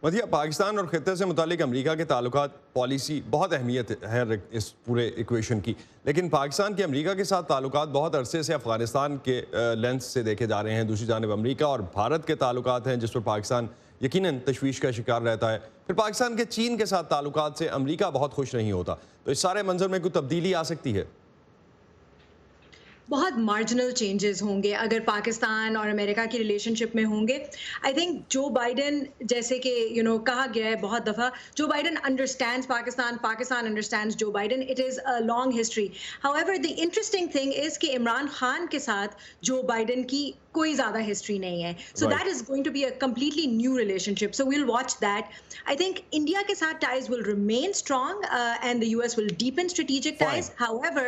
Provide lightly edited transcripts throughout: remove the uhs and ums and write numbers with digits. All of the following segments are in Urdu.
مدیہ، پاکستان اور خطے سے متعلق امریکہ کے تعلقات پالیسی بہت اہمیت ہے اس پورے ایکویشن کی، لیکن پاکستان کے امریکہ کے ساتھ تعلقات بہت عرصے سے افغانستان کے لینس سے دیکھے جا رہے ہیں۔ دوسری جانب امریکہ اور بھارت کے تعلقات ہیں جس پر پاکستان یقیناً تشویش کا شکار رہتا ہے۔ پھر پاکستان کے چین کے ساتھ تعلقات سے امریکہ بہت خوش نہیں ہوتا، تو اس سارے منظر میں کوئی تبدیلی آ سکتی ہے؟ بہت مارجنل چینجز ہوں گے اگر پاکستان اور امریکہ کی ریلیشن شپ میں ہوں گے۔ آئی تھنک جو بائیڈن، جیسے کہ کہا گیا ہے بہت دفعہ، Joe Biden understands Pakistan, Pakistan understands Joe Biden, it is a long history. ہاؤیور the interesting thing is کہ عمران خان کے ساتھ جو بائیڈن کی کوئی زیادہ ہسٹری نہیں ہے، so that is going to be a completely new relationship, so we'll watch that. I think India کے ساتھ ties will remain strong and the US will deepen strategic ties. However,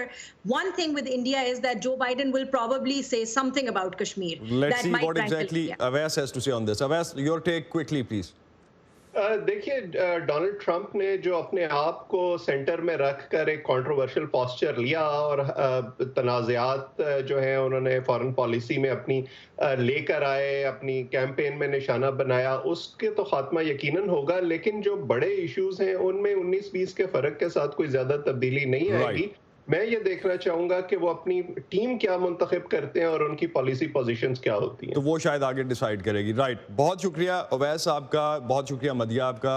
one thing with India is that Joe Biden will probably say something about Kashmir. Let's see what exactly Awais has to say on this. Awais, your take quickly, please. دیکھیے، ڈونلڈ ٹرمپ نے جو اپنے آپ کو سینٹر میں رکھ کر ایک کنٹروورشل پوسچر لیا اور تنازعات جو ہیں انہوں نے فارن پالیسی میں اپنی لے کر آئے، اپنی کیمپین میں نشانہ بنایا، اس کے تو خاتمہ یقیناً ہوگا، لیکن جو بڑے ایشوز ہیں ان میں 19-20 کے فرق کے ساتھ کوئی زیادہ تبدیلی نہیں آئے گی۔ میں یہ دیکھنا چاہوں گا کہ وہ اپنی ٹیم کیا منتخب کرتے ہیں اور ان کی پالیسی پوزیشنز کیا ہوتی ہیں، تو وہ شاید آگے ڈیسائیڈ کرے گی۔ رائٹ، بہت شکریہ اویس صاحب کا، بہت شکریہ مدیہ آپ کا۔